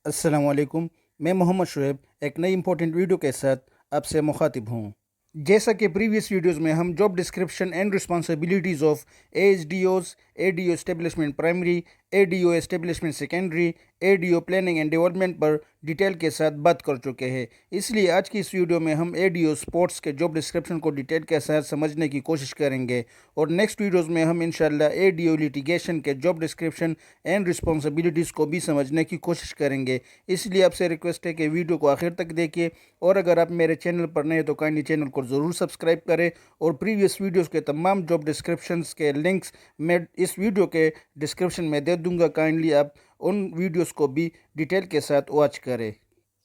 السلام علیکم، میں محمد شعیب ایک نئی امپورٹنٹ ویڈیو کے ساتھ آپ سے مخاطب ہوں۔ جیسا کہ پریویس ویڈیوز میں ہم job description and responsibilities of A S D Os, a D O establishment primary, a D O establishment secondary, a D O planning and development per detail کے ساتھ بات کر چکے ہیں۔ اس لیے آج کی اس ویڈیو میں ہم اے ڈی او سپورٹس کے جاب ڈسکرپشن کو ڈیٹیل کے ساتھ سمجھنے کی کوشش کریں گے، اور نیکسٹ ویڈیوز میں ہم انشاءاللہ اے ڈی او لیٹیگیشن کے جاب ڈسکرپشن اینڈ رسپانسبلٹیز کو بھی سمجھنے کی کوشش کریں گے۔ اس لیے آپ سے ریکویسٹ ہے کہ ویڈیو کو آخر تک دیکھیے، اور اگر آپ میرے چینل پر نئے تو کائنڈلی چینل کو ضرور سبسکرائب کریں، اور پریویس ویڈیوز کے تمام جاب ڈسکرپشنز کے لنکس میں اس ویڈیو کے ڈسکرپشن میں دے دوں گا، کائنڈلی آپ ان ویڈیوز کو بھی ڈیٹیل کے ساتھ واچ کریں۔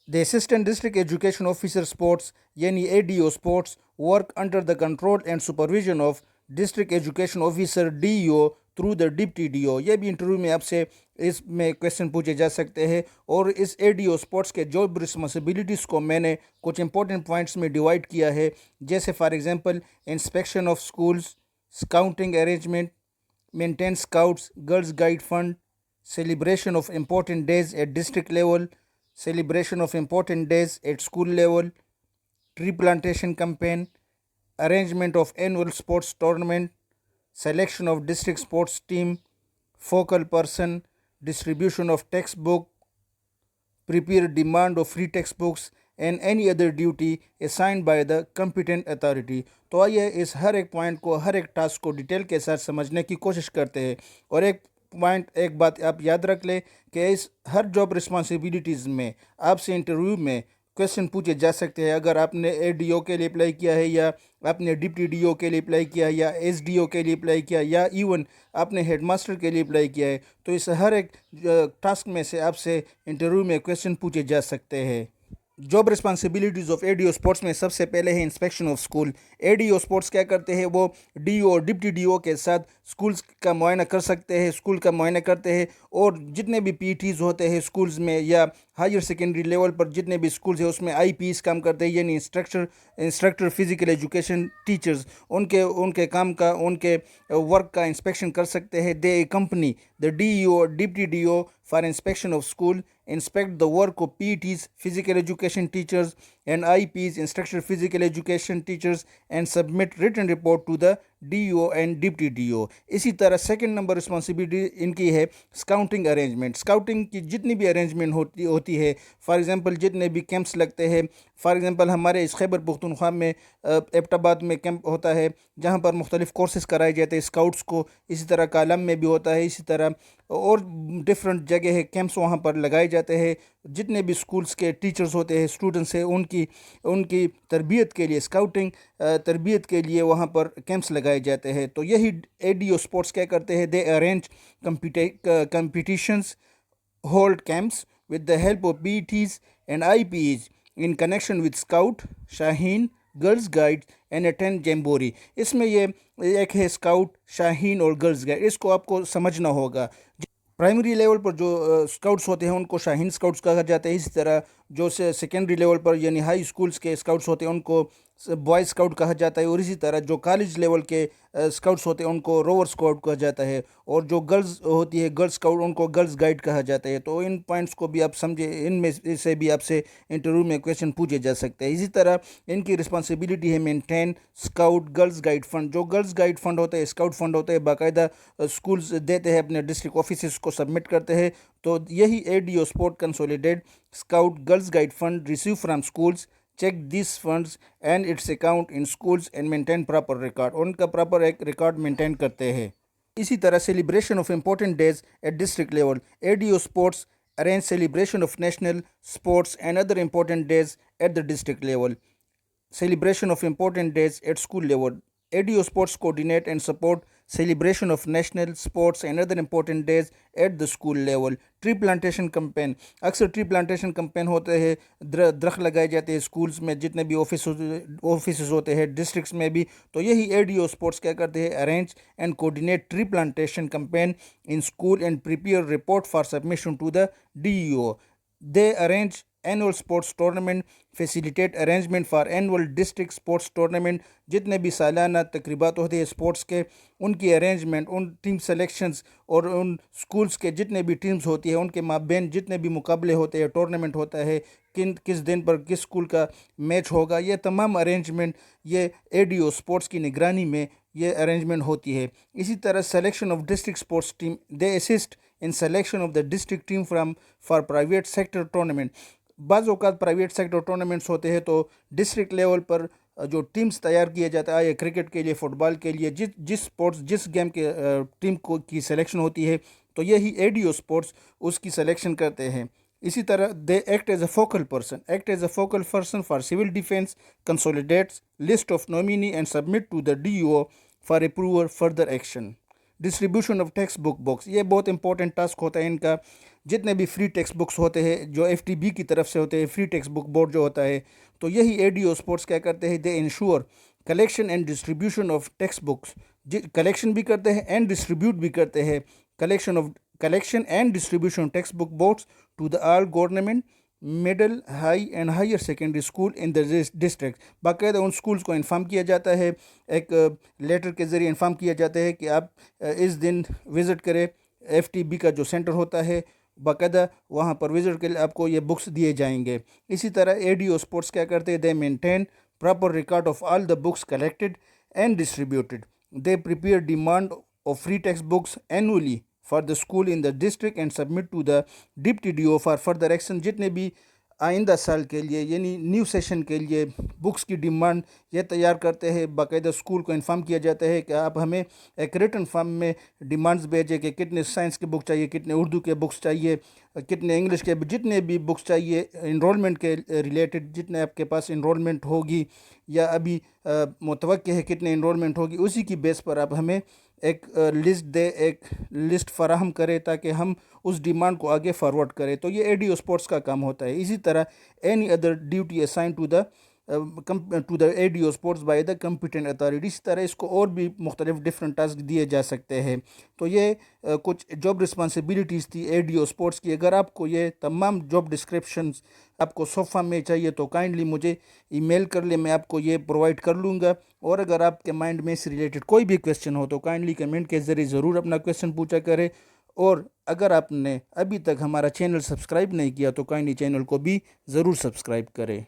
The Assistant District Education Officer Sports یعنی ADO Sports work under the control and supervision of District Education Officer DEO through the Deputy DO۔ یہ بھی انٹرویو میں آپ سے اس میں کویسچن پوچھے جا سکتے ہیں، اور اس ADO Sports کے جاب رسپانسبلٹیز کو میں نے کچھ امپورٹنٹ پوائنٹس میں ڈیوائڈ کیا ہے، جیسے for example inspection of schools, scouting arrangement, maintain scouts, girls guide fund, celebration of important days at district level, celebration of important days at school level, tree plantation campaign, arrangement of annual sports tournament, selection of district sports team, focal person, distribution of textbook, prepare demand of free textbooks and any other duty assigned by the competent authority۔ تو آئیے اس ہر ایک point کو، ہر ایک task کو detail کے ساتھ سمجھنے کی کوشش کرتے ہیں، اور ایک بات آپ یاد رکھ لیں کہ اس ہر جاب رسپانسبلٹیز میں آپ سے انٹرویو میں کویسچن پوچھے جا سکتے ہیں۔ اگر آپ نے اے ڈی او کے لیے اپلائی کیا ہے، یا آپ نے ڈپٹی ڈی او کے لیے اپلائی کیا ہے، یا ایس ڈی او کے لیے اپلائی کیا ہے، یا ایون آپ نے ہیڈ ماسٹر کے لیے اپلائی کیا ہے، تو اس ہر ایک ٹاسک میں سے آپ سے انٹرویو میں کویسچن پوچھے جا سکتے ہیں۔ Job responsibilities of a D O sports میں سب سے پہلے ہے inspection of school. A D O sports کیا کرتے ہیں؟ وہ ڈی او اور ڈپٹی ڈی او کے ساتھ اسکولز کا معائنہ کر سکتے ہیں، اسکول کا معائنہ کرتے ہیں، اور جتنے بھی پی ٹیز ہوتے ہیں اسکولز میں، یا ہائر سیکنڈری لیول پر جتنے بھی اسکولز ہیں اس میں آئی پیز کام کرتے ہیں، یعنی انسٹرکٹر فزیکل ایجوکیشن ٹیچرز، ان کے کام کا، ان کے ورک کا انسپیکشن کر سکتے ہیں۔ دے کمپنی دا ڈی او اور deputy D O for inspection of school, inspect the work of PETs, physical education teachers, and IPs, instructor physical education teachers, and submit written report to the DO and Deputy DO۔ اسی طرح second number responsibility ان کی ہے scouting arrangement. Scouting کی جتنی بھی arrangement ہوتی ہے، for example جتنے بھی کیمپس لگتے ہیں، فار ایگزامپل ہمارے اس خیبر پختونخوا میں ایبٹ آباد میں کیمپ ہوتا ہے جہاں پر مختلف کورسز کرائے جاتے ہیں اسکاؤٹس کو، اسی طرح کالم میں بھی ہوتا ہے، اسی طرح اور ڈفرنٹ جگہ ہے کیمپس وہاں پر لگائے جاتے ہیں۔ جتنے بھی اسکولس کے ٹیچرز ہوتے ہیں، اسٹوڈنٹس ہیں، ان کی تربیت کے لیے، اسکاؤٹنگ تربیت کے لیے وہاں پر کیمپس لگائے جاتے ہیں۔ تو یہی اے ڈی او اسپورٹس کیا کرتے ہیں؟ They arrange competitions, hold camps with the help of PTs and IPs in connection with Scout، Shaheen, girls guide and attend jamboree. اس میں یہ ایک ہے اسکاؤٹ، شاہین اور گرلز گائیڈ، اس کو آپ کو سمجھنا ہوگا۔ پرائمری لیول پر جو اسکاؤٹس ہوتے ہیں ان کو شاہین اسکاؤٹس کہا جاتا ہے، اسی طرح جو سیکنڈری لیول پر یعنی ہائی اسکولس کے اسکاؤٹس ہوتے ہیں ان کو بوائز اسکاؤٹ کہا جاتا ہے، اور اسی طرح جو کالج لیول کے اسکاؤٹس ہوتے ہیں ان کو روور اسکاؤٹ کہا جاتا ہے، اور جو گرلز ہوتی ہے گرلز اسکاؤٹ ان کو گرلز گائیڈ کہا جاتا ہے۔ تو ان پوائنٹس کو بھی آپ سمجھے، ان میں سے بھی آپ سے انٹرویو میں کویسچن پوچھے جا سکتے ہیں۔ اسی طرح ان کی رسپانسبلٹی ہے maintain scout girls guide fund. جو گرلز گائیڈ فنڈ ہوتا ہے، اسکاؤٹ فنڈ ہوتا ہے، باقاعدہ اسکولز دیتے ہیں، اپنے ڈسٹرکٹ آفیسز کو سبمٹ کرتے ہیں۔ تو یہی A D O sport consolidate scout girls guide fund receive from schools, check these funds and its account in schools and maintain proper record, ان کا پراپر ایک ریکارڈ مینٹین کرتے ہیں۔ اسی طرح celebration of important days at district level. A D O sports arrange celebration of national sports and other important days at the district level, celebration of important days at school level. ADO sports coordinate and support celebration of national sports and other important days at the school level. Tree plantation campaign, اکثر tree plantation campaign ہوتے ہیں، درخت لگائے جاتے ہیں schools میں، جتنے بھی آفیسز ہوتے ہیں ڈسٹرکٹس میں بھی۔ تو یہی اے ڈی او اسپورٹس کیا کرتے ہیں؟ Arrange and coordinate tree plantation campaign in school and prepare report for submission to the D E O. They arrange annual sports tournament, facilitate arrangement for annual district sports tournament. جتنے بھی سالانہ تقریبات ہوتے ہیں sports کے ان کی arrangement, in team selections اور ان schools کے جتنے بھی ٹیمز ہوتی ہیں ان کے مابین جتنے بھی مقابلے ہوتے ہیں، ٹورنامنٹ ہوتا ہے، کس دن پر کس سکول کا میچ ہوگا، یہ تمام ارینجمنٹ یہ ADO اسپورٹس کی نگرانی میں یہ ارینجمنٹ ہوتی ہے۔ اسی طرح selection of district sports team, they assist in selection of the district team for private sector tournament. بعض اوقات پرائیویٹ سیکٹر ٹورنامنٹس ہوتے ہیں تو ڈسٹرکٹ لیول پر جو ٹیمز تیار کیا جاتا ہے، کرکٹ کے لیے، فٹ بال کے لیے، جس سپورٹس جس گیم کے ٹیم کی سلیکشن ہوتی ہے تو یہی ADO اسپورٹس اس کی سلیکشن کرتے ہیں۔ اسی طرح they act as a focal person for civil defence, consolidates list of nominee and submit to the DO for approval further action. Distribution of text books, یہ بہت امپورٹنٹ ٹاسک ہوتا ہے ان کا۔ جتنے بھی فری ٹیکسٹ بکس ہوتے ہیں جو FTB کی طرف سے ہوتے ہیں، فری ٹیکسٹ بک بورڈ جو ہوتا ہے، تو یہی ADO اسپورٹس کیا کرتے ہیں، they ensure collection and distribution of text books, collection بھی کرتے ہیں اینڈ ڈسٹریبیوٹ بھی کرتے ہیں، collection and distribution textbook boards to the all government middle high and higher secondary school in the district. باقاعدہ ان اسکولز کو inform کیا جاتا ہے، ایک لیٹر کے ذریعے انفارم کیا جاتا ہے کہ آپ اس دن وزٹ کریں، FTB کا جو سینٹر ہوتا ہے باقاعدہ وہاں پر وزٹ کے لیے آپ کو یہ بکس دیے جائیں گے۔ اسی طرح ADO اسپورٹس کیا کرتے ہیں، they maintain proper record of all the books collected and distributed, they prepare demand of free textbooks annually for the school in the district and submit to the deputy DO for further action. جتنے بھی آئندہ سال کے لیے یعنی new session کے لیے books کی ڈیمانڈ یہ تیار کرتے ہیں، باقاعدہ اسکول کو انفارم کیا جاتا ہے کہ آپ ہمیں ایک ریٹن فارم میں ڈیمانڈز بھیجیں کہ کتنے سائنس کے بک چاہیے، کتنے اردو کے بکس چاہیے، کتنے انگلش کے، جتنے بھی بکس چاہیے انرولمنٹ کے ریلیٹڈ، جتنے آپ کے پاس انرولمنٹ ہوگی یا ابھی متوقع ہے کتنے انرولمنٹ ہوگی، اسی کی بیس پر آپ ہمیں ایک لسٹ دے، ایک لسٹ فراہم کرے تاکہ ہم اس ڈیمانڈ کو آگے فارورڈ کریں۔ تو یہ ADO اسپورٹس کا کام ہوتا ہے۔ اسی طرح any other duty assign to the ADO sports by the competent authority, اسی طرح اس کو اور بھی مختلف ڈفرینٹ ٹاسک دیے جا سکتے ہیں۔ تو یہ کچھ جاب رسپانسبلٹیز تھی ADO اسپورٹس کی۔ اگر آپ کو یہ تمام جاب ڈسکرپشنز آپ کو صفحہ میں چاہیے تو کائنڈلی مجھے ای میل کر لیں، میں آپ کو یہ پرووائڈ کر لوں گا۔ اور اگر آپ کے مائنڈ میں اس ریلیٹڈ کوئی بھی کویسچن ہو تو کائنڈلی کمنٹ کے ذریعے ضرور اپنا کویسچن پوچھا کریں۔ اور اگر آپ نے ابھی تک ہمارا چینل سبسکرائب نہیں کیا تو کائنڈلی چینل کو بھی ضرور سبسکرائب کریں۔